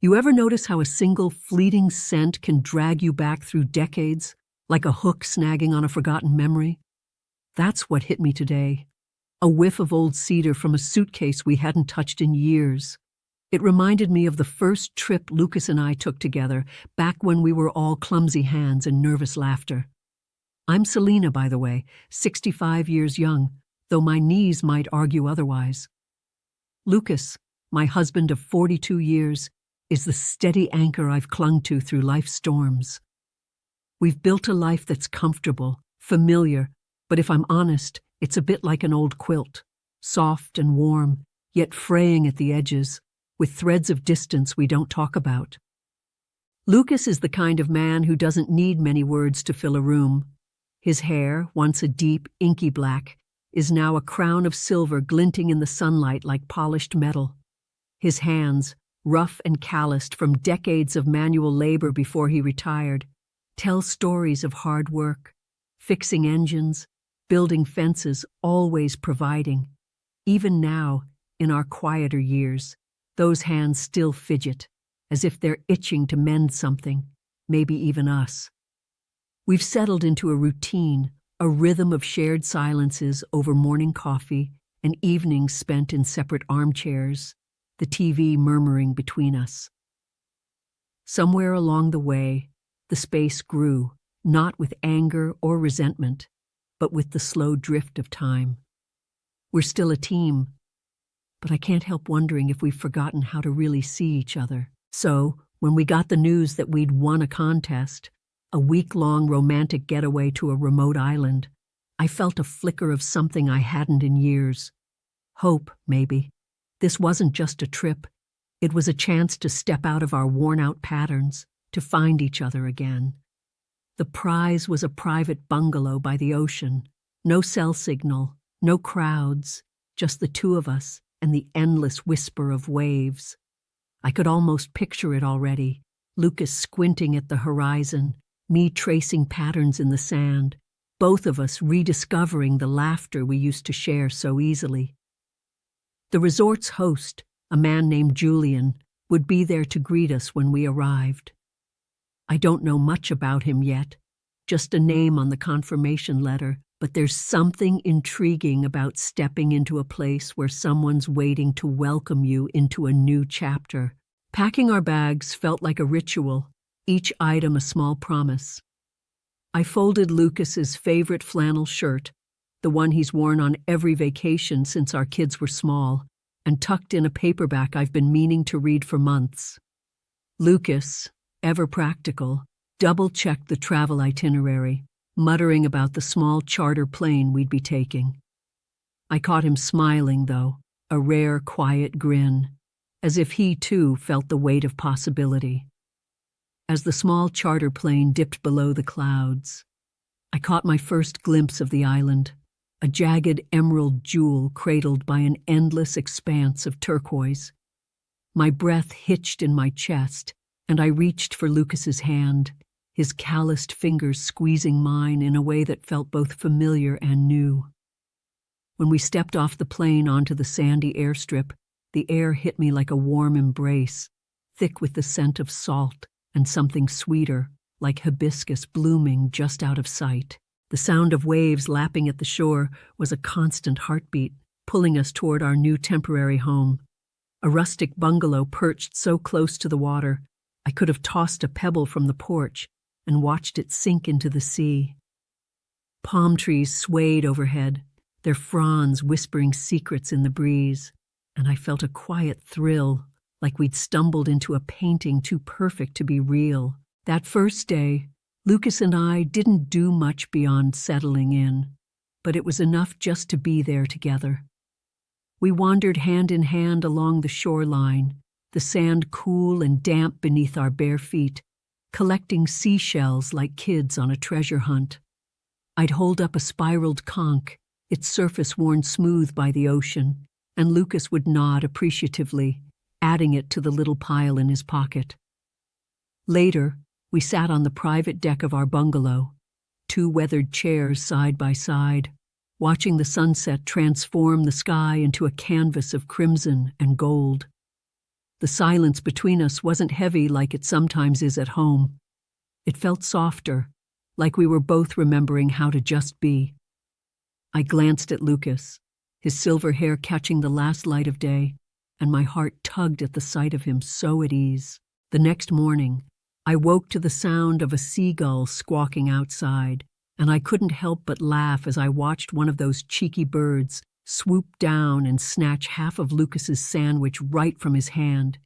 You ever notice how a single fleeting scent can drag you back through decades, like a hook snagging on a forgotten memory? That's what hit me today. A whiff of old cedar from a suitcase we hadn't touched in years. It reminded me of the first trip Lucas and I took together, back when we were all clumsy hands and nervous laughter. I'm Selena, by the way, 65 years young, though my knees might argue otherwise. Lucas, my husband of 42 years, is the steady anchor I've clung to through life's storms. We've built a life that's comfortable, familiar, but if I'm honest, it's a bit like an old quilt, soft and warm, yet fraying at the edges, with threads of distance we don't talk about. Lucas is the kind of man who doesn't need many words to fill a room. His hair, once a deep, inky black, is now a crown of silver glinting in the sunlight like polished metal. His hands, rough and calloused from decades of manual labor before he retired, tell stories of hard work, fixing engines, building fences, always providing. Even now, in our quieter years, those hands still fidget, as if they're itching to mend something, maybe even us. We've settled into a routine, a rhythm of shared silences over morning coffee and evenings spent in separate armchairs, the TV murmuring between us. Somewhere along the way, the space grew, not with anger or resentment, but with the slow drift of time. We're still a team, but I can't help wondering if we've forgotten how to really see each other. So, when we got the news that we'd won a contest, a week-long romantic getaway to a remote island, I felt a flicker of something I hadn't in years. Hope, maybe. This wasn't just a trip. It was a chance to step out of our worn-out patterns, to find each other again. The prize was a private bungalow by the ocean. No cell signal, no crowds, just the two of us and the endless whisper of waves. I could almost picture it already, Lucas squinting at the horizon, me tracing patterns in the sand, both of us rediscovering the laughter we used to share so easily. The resort's host, a man named Julian, would be there to greet us when we arrived. I don't know much about him yet, just a name on the confirmation letter, but there's something intriguing about stepping into a place where someone's waiting to welcome you into a new chapter. Packing our bags felt like a ritual, each item a small promise. I folded Lucas's favorite flannel shirt, the one he's worn on every vacation since our kids were small, and tucked in a paperback I've been meaning to read for months. Lucas, ever practical, double-checked the travel itinerary, muttering about the small charter plane we'd be taking. I caught him smiling, though, a rare, quiet grin, as if he, too, felt the weight of possibility. As the small charter plane dipped below the clouds, I caught my first glimpse of the island, a jagged emerald jewel cradled by an endless expanse of turquoise. My breath hitched in my chest, and I reached for Lucas's hand, his calloused fingers squeezing mine in a way that felt both familiar and new. When we stepped off the plane onto the sandy airstrip, the air hit me like a warm embrace, thick with the scent of salt and something sweeter, like hibiscus blooming just out of sight. The sound of waves lapping at the shore was a constant heartbeat, pulling us toward our new temporary home. A rustic bungalow perched so close to the water, I could have tossed a pebble from the porch and watched it sink into the sea. Palm trees swayed overhead, their fronds whispering secrets in the breeze, and I felt a quiet thrill, like we'd stumbled into a painting too perfect to be real. That first day, Lucas and I didn't do much beyond settling in, but it was enough just to be there together. We wandered hand in hand along the shoreline, the sand cool and damp beneath our bare feet, collecting seashells like kids on a treasure hunt. I'd hold up a spiraled conch, its surface worn smooth by the ocean, and Lucas would nod appreciatively, adding it to the little pile in his pocket. Later, we sat on the private deck of our bungalow, two weathered chairs side by side, watching the sunset transform the sky into a canvas of crimson and gold. The silence between us wasn't heavy like it sometimes is at home. It felt softer, like we were both remembering how to just be. I glanced at Lucas, his silver hair catching the last light of day, and my heart tugged at the sight of him so at ease. The next morning, I woke to the sound of a seagull squawking outside, and I couldn't help but laugh as I watched one of those cheeky birds swoop down and snatch half of Lucas's sandwich right from his hand.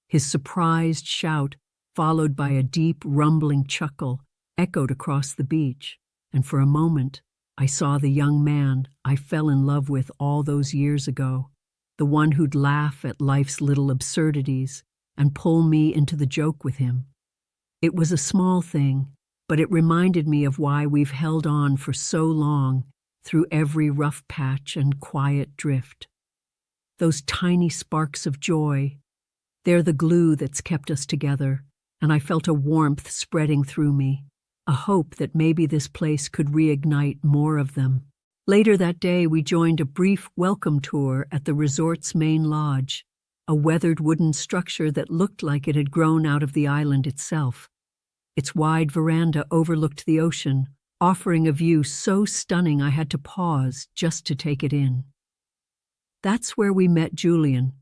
His surprised shout, followed by a deep, rumbling chuckle, echoed across the beach, and for a moment, I saw the young man I fell in love with all those years ago, the one who'd laugh at life's little absurdities and pull me into the joke with him. It was a small thing, but it reminded me of why we've held on for so long through every rough patch and quiet drift. Those tiny sparks of joy, they're the glue that's kept us together, and I felt a warmth spreading through me, a hope that maybe this place could reignite more of them. Later that day, we joined a brief welcome tour at the resort's main lodge, a weathered wooden structure that looked like it had grown out of the island itself. Its wide veranda overlooked the ocean, offering a view so stunning I had to pause just to take it in. That's where we met Julian,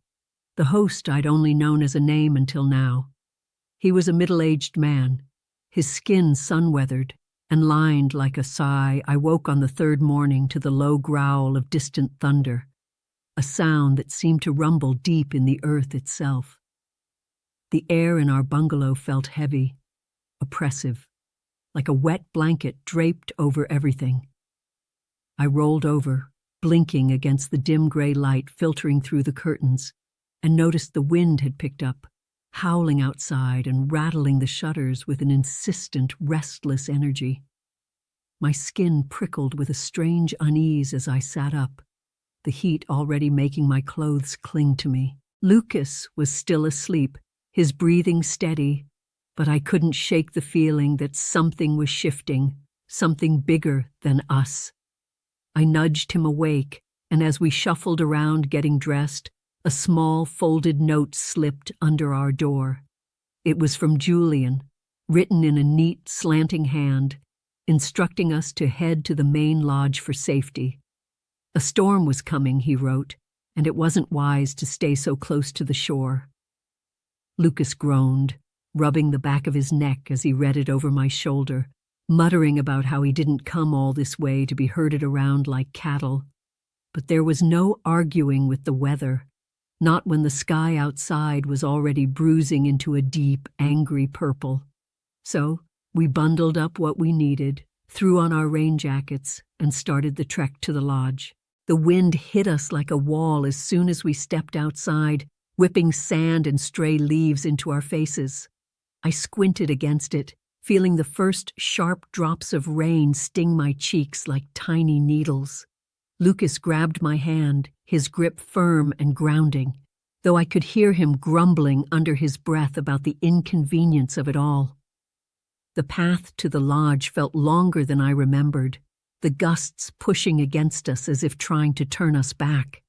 the host I'd only known as a name until now. He was a middle-aged man, his skin sun-weathered, and lined like a sigh. I woke on the third morning to the low growl of distant thunder, a sound that seemed to rumble deep in the earth itself. The air in our bungalow felt heavy, oppressive, like a wet blanket draped over everything. I rolled over, blinking against the dim gray light filtering through the curtains, and noticed the wind had picked up, howling outside and rattling the shutters with an insistent, restless energy. My skin prickled with a strange unease as I sat up, the heat already making my clothes cling to me. Lucas was still asleep, his breathing steady, but I couldn't shake the feeling that something was shifting, something bigger than us. I nudged him awake, and as we shuffled around getting dressed, a small folded note slipped under our door. It was from Julian, written in a neat, slanting hand, instructing us to head to the main lodge for safety. A storm was coming, he wrote, and it wasn't wise to stay so close to the shore. Lucas groaned, rubbing the back of his neck as he read it over my shoulder, muttering about how he didn't come all this way to be herded around like cattle. But there was no arguing with the weather, not when the sky outside was already bruising into a deep, angry purple. So we bundled up what we needed, threw on our rain jackets, and started the trek to the lodge. The wind hit us like a wall as soon as we stepped outside, whipping sand and stray leaves into our faces. I squinted against it, feeling the first sharp drops of rain sting my cheeks like tiny needles. Lucas grabbed my hand, his grip firm and grounding, though I could hear him grumbling under his breath about the inconvenience of it all. The path to the lodge felt longer than I remembered, the gusts pushing against us as if trying to turn us back.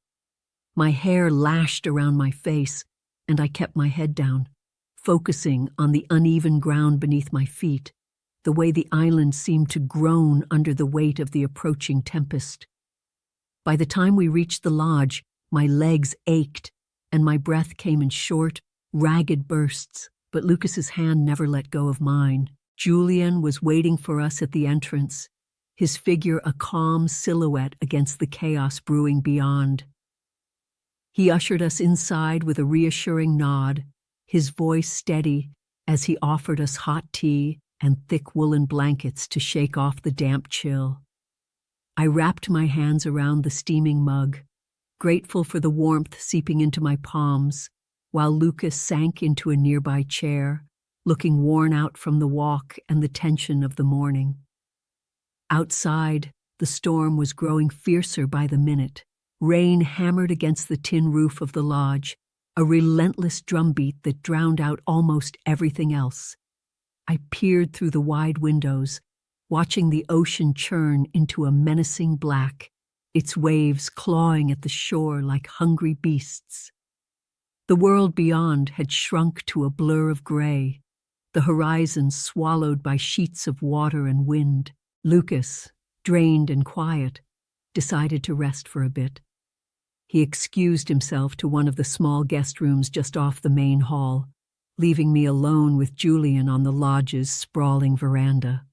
My hair lashed around my face, and I kept my head down, focusing on the uneven ground beneath my feet, the way the island seemed to groan under the weight of the approaching tempest. By the time we reached the lodge, my legs ached, and my breath came in short, ragged bursts, but Lucas's hand never let go of mine. Julian was waiting for us at the entrance, his figure a calm silhouette against the chaos brewing beyond. He ushered us inside with a reassuring nod, his voice steady as he offered us hot tea and thick woolen blankets to shake off the damp chill. I wrapped my hands around the steaming mug, grateful for the warmth seeping into my palms, while Lucas sank into a nearby chair, looking worn out from the walk and the tension of the morning. Outside, the storm was growing fiercer by the minute. Rain hammered against the tin roof of the lodge, a relentless drumbeat that drowned out almost everything else. I peered through the wide windows, watching the ocean churn into a menacing black, its waves clawing at the shore like hungry beasts. The world beyond had shrunk to a blur of gray, the horizon swallowed by sheets of water and wind. Lucas, drained and quiet, decided to rest for a bit. He excused himself to one of the small guest rooms just off the main hall, leaving me alone with Julian on the lodge's sprawling veranda.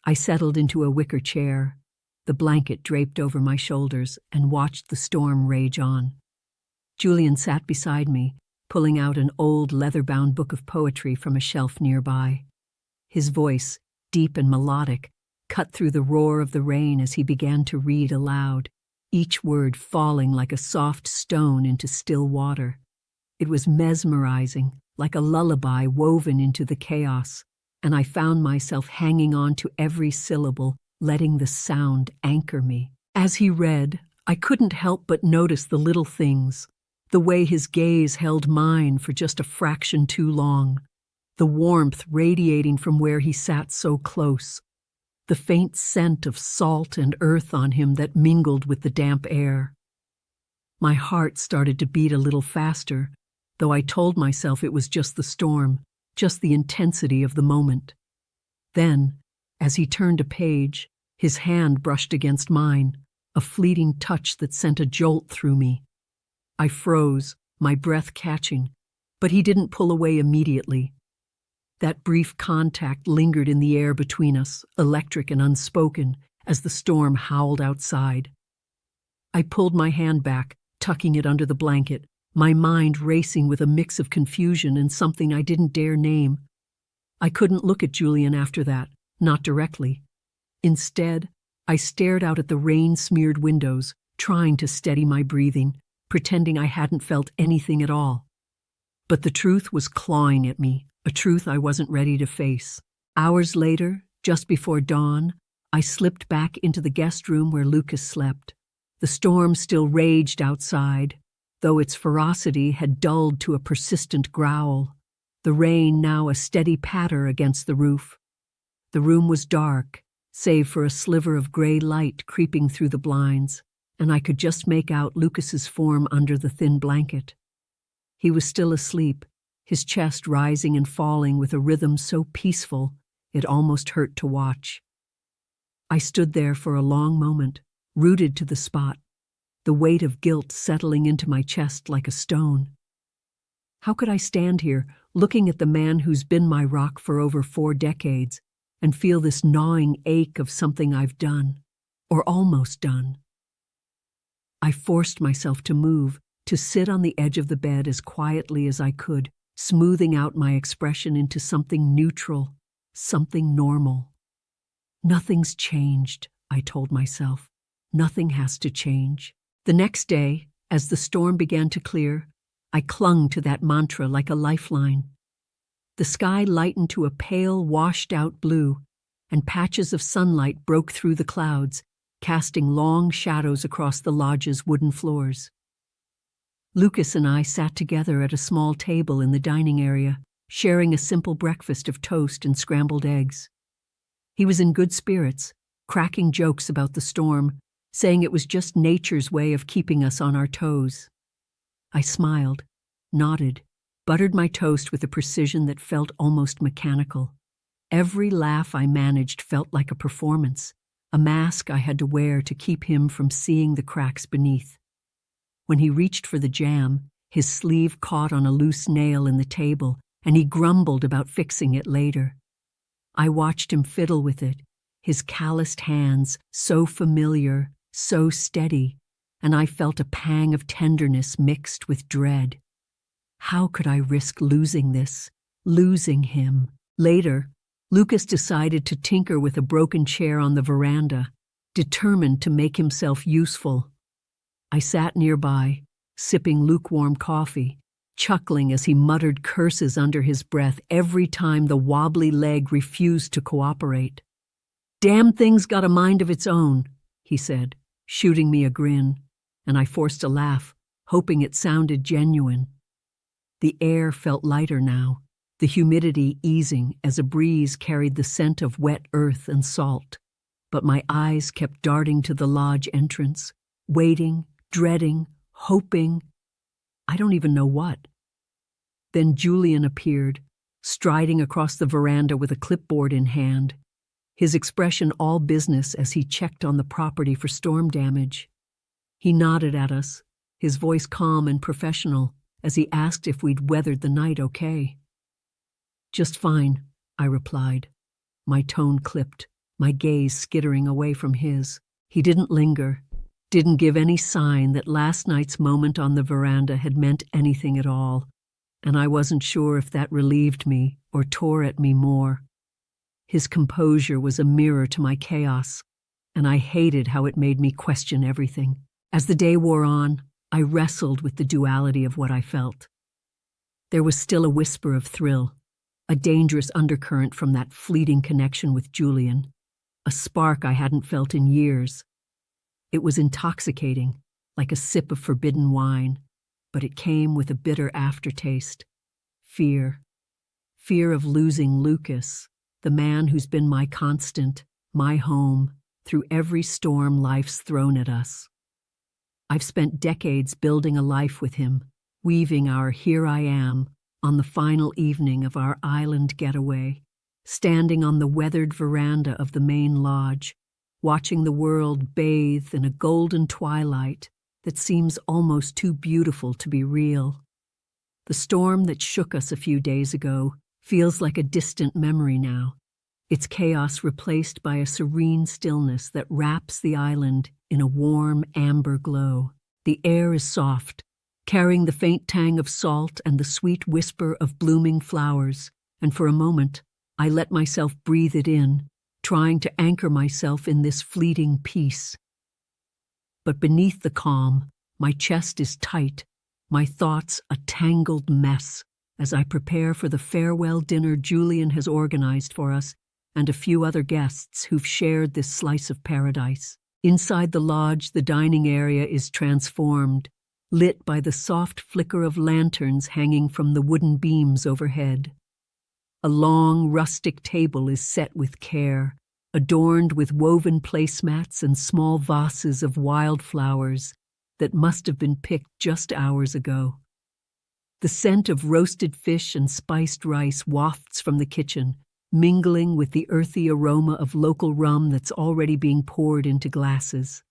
I settled into a wicker chair, the blanket draped over my shoulders, and watched the storm rage on. Julian sat beside me, pulling out an old leather-bound book of poetry from a shelf nearby. His voice, deep and melodic, cut through the roar of the rain as he began to read aloud, each word falling like a soft stone into still water. It was mesmerizing, like a lullaby woven into the chaos, and I found myself hanging on to every syllable, letting the sound anchor me. As he read, I couldn't help but notice the little things, the way his gaze held mine for just a fraction too long, the warmth radiating from where he sat so close, the faint scent of salt and earth on him that mingled with the damp air. My heart started to beat a little faster, though I told myself it was just the storm, just the intensity of the moment. Then, as he turned a page, his hand brushed against mine, a fleeting touch that sent a jolt through me. I froze, my breath catching, but he didn't pull away immediately. That brief contact lingered in the air between us, electric and unspoken, as the storm howled outside. I pulled my hand back, tucking it under the blanket, my mind racing with a mix of confusion and something I didn't dare name. I couldn't look at Julian after that, not directly. Instead, I stared out at the rain-smeared windows, trying to steady my breathing, pretending I hadn't felt anything at all. But the truth was clawing at me, a truth I wasn't ready to face. Hours later, just before dawn, I slipped back into the guest room where Lucas slept. The storm still raged outside, though its ferocity had dulled to a persistent growl, the rain now a steady patter against the roof. The room was dark, save for a sliver of gray light creeping through the blinds, and I could just make out Lucas's form under the thin blanket. He was still asleep, his chest rising and falling with a rhythm so peaceful it almost hurt to watch. I stood there for a long moment, rooted to the spot, the weight of guilt settling into my chest like a stone. How could I stand here, looking at the man who's been my rock for over 4 decades, and feel this gnawing ache of something I've done, or almost done? I forced myself to move, to sit on the edge of the bed as quietly as I could, smoothing out my expression into something neutral, something normal. Nothing's changed, I told myself. Nothing has to change. The next day, as the storm began to clear, I clung to that mantra like a lifeline. The sky lightened to a pale, washed-out blue, and patches of sunlight broke through the clouds, casting long shadows across the lodge's wooden floors. Lucas and I sat together at a small table in the dining area, sharing a simple breakfast of toast and scrambled eggs. He was in good spirits, cracking jokes about the storm, saying it was just nature's way of keeping us on our toes. I smiled, nodded, buttered my toast with a precision that felt almost mechanical. Every laugh I managed felt like a performance, a mask I had to wear to keep him from seeing the cracks beneath. When he reached for the jam, his sleeve caught on a loose nail in the table, and he grumbled about fixing it later. I watched him fiddle with it, his calloused hands so familiar, so steady, and I felt a pang of tenderness mixed with dread. How could I risk losing this, losing him? Later, Lucas decided to tinker with a broken chair on the veranda, determined to make himself useful. I sat nearby, sipping lukewarm coffee, chuckling as he muttered curses under his breath every time the wobbly leg refused to cooperate. "Damn thing's got a mind of its own," he said, shooting me a grin, and I forced a laugh, hoping it sounded genuine. The air felt lighter now, the humidity easing as a breeze carried the scent of wet earth and salt. But my eyes kept darting to the lodge entrance, waiting, dreading, hoping. I don't even know what. Then Julian appeared, striding across the veranda with a clipboard in hand, his expression all business as he checked on the property for storm damage. He nodded at us, his voice calm and professional, as he asked if we'd weathered the night okay. "Just fine," I replied, my tone clipped, my gaze skittering away from his. He didn't linger, didn't give any sign that last night's moment on the veranda had meant anything at all, and I wasn't sure if that relieved me or tore at me more. His composure was a mirror to my chaos, and I hated how it made me question everything. As the day wore on, I wrestled with the duality of what I felt. There was still a whisper of thrill, a dangerous undercurrent from that fleeting connection with Julian, a spark I hadn't felt in years. It was intoxicating, like a sip of forbidden wine, but it came with a bitter aftertaste. Fear. Fear of losing Lucas, the man who's been my constant, my home, through every storm life's thrown at us. I've spent decades building a life with him, weaving our "here I am" on the final evening of our island getaway, standing on the weathered veranda of the main lodge, watching the world bathe in a golden twilight that seems almost too beautiful to be real. The storm that shook us a few days ago feels like a distant memory now, its chaos replaced by a serene stillness that wraps the island in a warm amber glow. The air is soft, carrying the faint tang of salt and the sweet whisper of blooming flowers, and for a moment, I let myself breathe it in, trying to anchor myself in this fleeting peace. But beneath the calm, my chest is tight, my thoughts a tangled mess, as I prepare for the farewell dinner Julian has organized for us and a few other guests who've shared this slice of paradise. Inside the lodge, the dining area is transformed, lit by the soft flicker of lanterns hanging from the wooden beams overhead. A long, rustic table is set with care, adorned with woven placemats and small vases of wildflowers that must have been picked just hours ago. The scent of roasted fish and spiced rice wafts from the kitchen, mingling with the earthy aroma of local rum that's already being poured into glasses.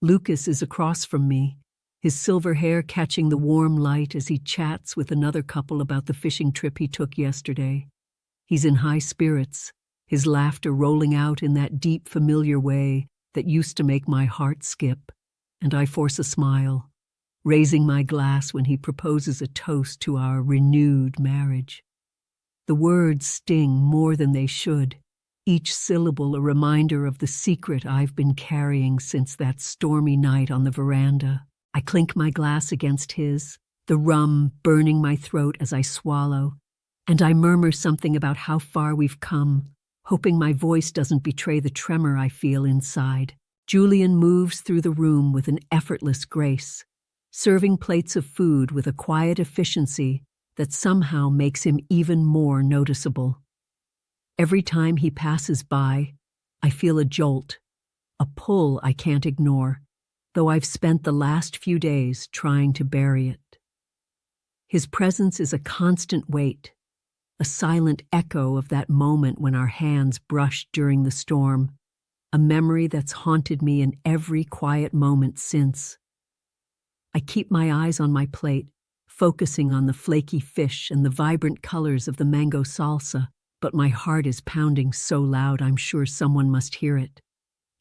Lucas is across from me, his silver hair catching the warm light as he chats with another couple about the fishing trip he took yesterday. He's in high spirits, his laughter rolling out in that deep, familiar way that used to make my heart skip, and I force a smile, raising my glass when he proposes a toast to our renewed marriage. The words sting more than they should, each syllable a reminder of the secret I've been carrying since that stormy night on the veranda. I clink my glass against his, the rum burning my throat as I swallow, and I murmur something about how far we've come, hoping my voice doesn't betray the tremor I feel inside. Julian moves through the room with an effortless grace, serving plates of food with a quiet efficiency that somehow makes him even more noticeable. Every time he passes by, I feel a jolt, a pull I can't ignore, though I've spent the last few days trying to bury it. His presence is a constant weight, a silent echo of that moment when our hands brushed during the storm, a memory that's haunted me in every quiet moment since. I keep my eyes on my plate, focusing on the flaky fish and the vibrant colors of the mango salsa, but my heart is pounding so loud I'm sure someone must hear it.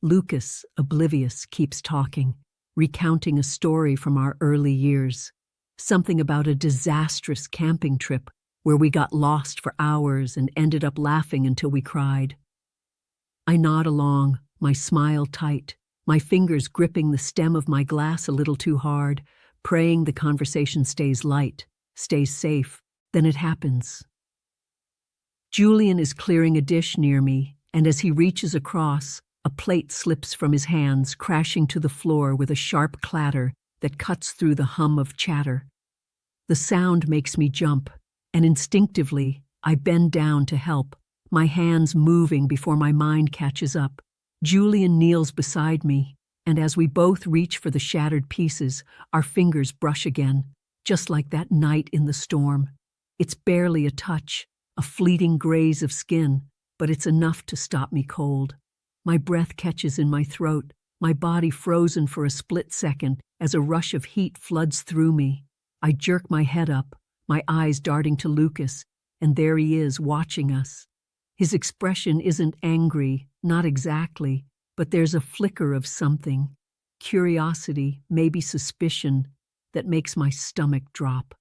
Lucas, oblivious, keeps talking, recounting a story from our early years, something about a disastrous camping trip where we got lost for hours and ended up laughing until we cried. I nod along, my smile tight, my fingers gripping the stem of my glass a little too hard, praying the conversation stays light, stays safe. Then it happens. Julian is clearing a dish near me, and as he reaches across, a plate slips from his hands, crashing to the floor with a sharp clatter that cuts through the hum of chatter. The sound makes me jump, and instinctively, I bend down to help, my hands moving before my mind catches up. Julian kneels beside me, and as we both reach for the shattered pieces, our fingers brush again, just like that night in the storm. It's barely a touch, a fleeting graze of skin, but it's enough to stop me cold. My breath catches in my throat, my body frozen for a split second as a rush of heat floods through me. I jerk my head up, my eyes darting to Lucas, and there he is, watching us. His expression isn't angry, not exactly, but there's a flicker of something, curiosity, maybe suspicion, that makes my stomach drop.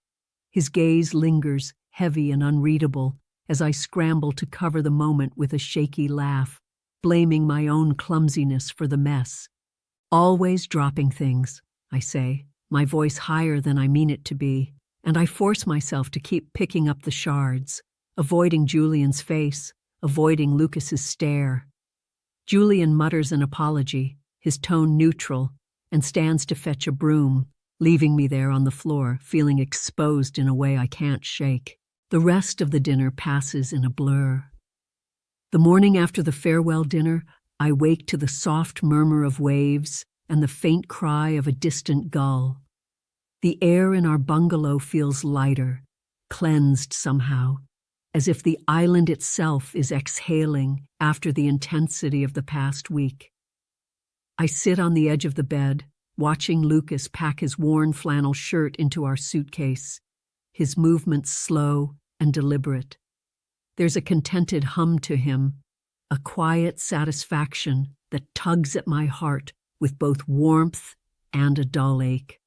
His gaze lingers, heavy and unreadable, as I scramble to cover the moment with a shaky laugh, blaming my own clumsiness for the mess. Always dropping things, I say, my voice higher than I mean it to be, and I force myself to keep picking up the shards, avoiding Julian's face, avoiding Lucas's stare. Julian mutters an apology, his tone neutral, and stands to fetch a broom, leaving me there on the floor, feeling exposed in a way I can't shake. The rest of the dinner passes in a blur. The morning after the farewell dinner, I wake to the soft murmur of waves and the faint cry of a distant gull. The air in our bungalow feels lighter, cleansed somehow, as if the island itself is exhaling after the intensity of the past week. I sit on the edge of the bed, watching Lucas pack his worn flannel shirt into our suitcase, his movements slow and deliberate. There's a contented hum to him, a quiet satisfaction that tugs at my heart with both warmth and a dull ache.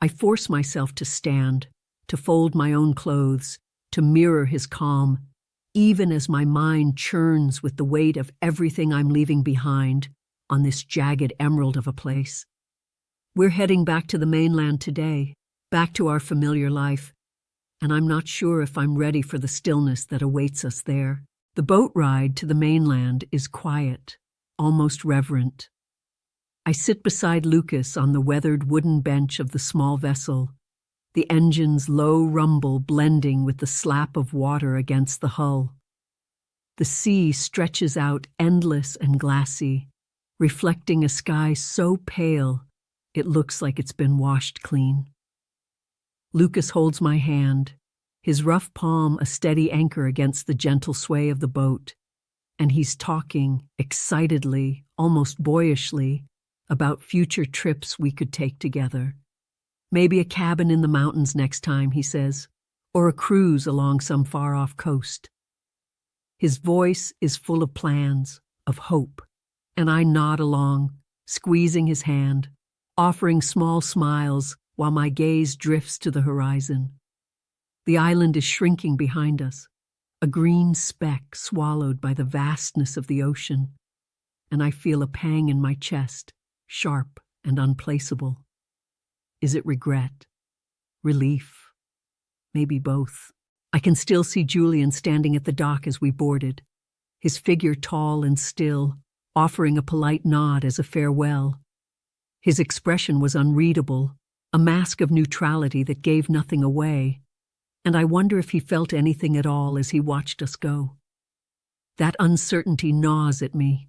I force myself to stand, to fold my own clothes, to mirror his calm, even as my mind churns with the weight of everything I'm leaving behind on this jagged emerald of a place. We're heading back to the mainland today, back to our familiar life, and I'm not sure if I'm ready for the stillness that awaits us there. The boat ride to the mainland is quiet, almost reverent. I sit beside Lucas on the weathered wooden bench of the small vessel, the engine's low rumble blending with the slap of water against the hull. The sea stretches out endless and glassy, reflecting a sky so pale it looks like it's been washed clean. Lucas holds my hand, his rough palm a steady anchor against the gentle sway of the boat, and he's talking excitedly, almost boyishly, about future trips we could take together. Maybe a cabin in the mountains next time, he says, or a cruise along some far-off coast. His voice is full of plans, of hope, and I nod along, squeezing his hand, offering small smiles while my gaze drifts to the horizon. The island is shrinking behind us, a green speck swallowed by the vastness of the ocean, and I feel a pang in my chest, sharp and unplaceable. Is it regret? Relief? Maybe both. I can still see Julian standing at the dock as we boarded, his figure tall and still, offering a polite nod as a farewell. His expression was unreadable, a mask of neutrality that gave nothing away, and I wonder if he felt anything at all as he watched us go. That uncertainty gnaws at me,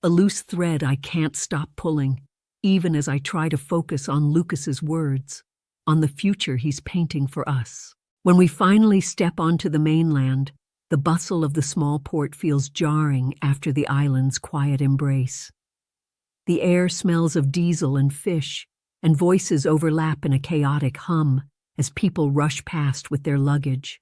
a loose thread I can't stop pulling, even as I try to focus on Lucas's words, on the future he's painting for us. When we finally step onto the mainland, the bustle of the small port feels jarring after the island's quiet embrace. The air smells of diesel and fish, and voices overlap in a chaotic hum as people rush past with their luggage.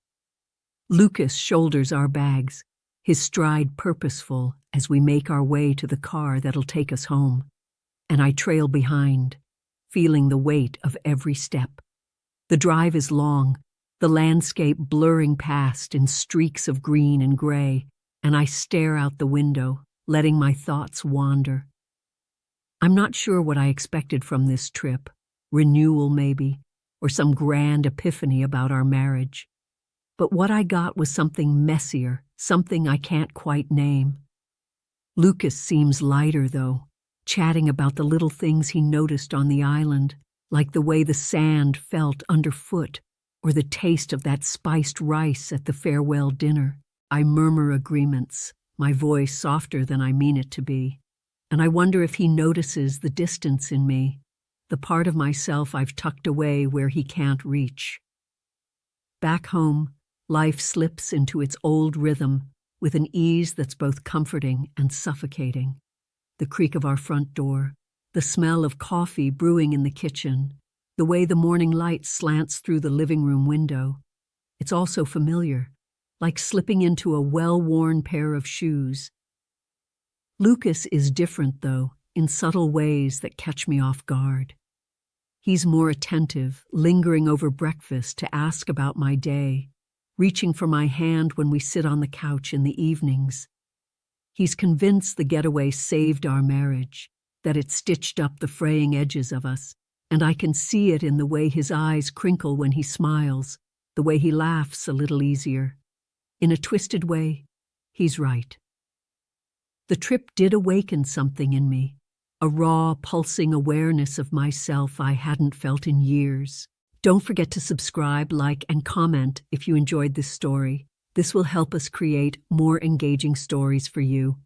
Lucas shoulders our bags, his stride purposeful as we make our way to the car that'll take us home, and I trail behind, feeling the weight of every step. The drive is long, the landscape blurring past in streaks of green and gray, and I stare out the window, letting my thoughts wander. I'm not sure what I expected from this trip, renewal maybe, or some grand epiphany about our marriage. But what I got was something messier, something I can't quite name. Lucas seems lighter, though, chatting about the little things he noticed on the island, like the way the sand felt underfoot, or the taste of that spiced rice at the farewell dinner. I murmur agreements, my voice softer than I mean it to be, and I wonder if he notices the distance in me, the part of myself I've tucked away where he can't reach. Back home, life slips into its old rhythm with an ease that's both comforting and suffocating. The creak of our front door, the smell of coffee brewing in the kitchen, the way the morning light slants through the living room window. It's all so familiar, like slipping into a well-worn pair of shoes. Lucas is different, though, in subtle ways that catch me off guard. He's more attentive, lingering over breakfast to ask about my day, reaching for my hand when we sit on the couch in the evenings. He's convinced the getaway saved our marriage, that it stitched up the fraying edges of us, and I can see it in the way his eyes crinkle when he smiles, the way he laughs a little easier. In a twisted way, he's right. The trip did awaken something in me, a raw, pulsing awareness of myself I hadn't felt in years. Don't forget to subscribe, like, and comment if you enjoyed this story. This will help us create more engaging stories for you.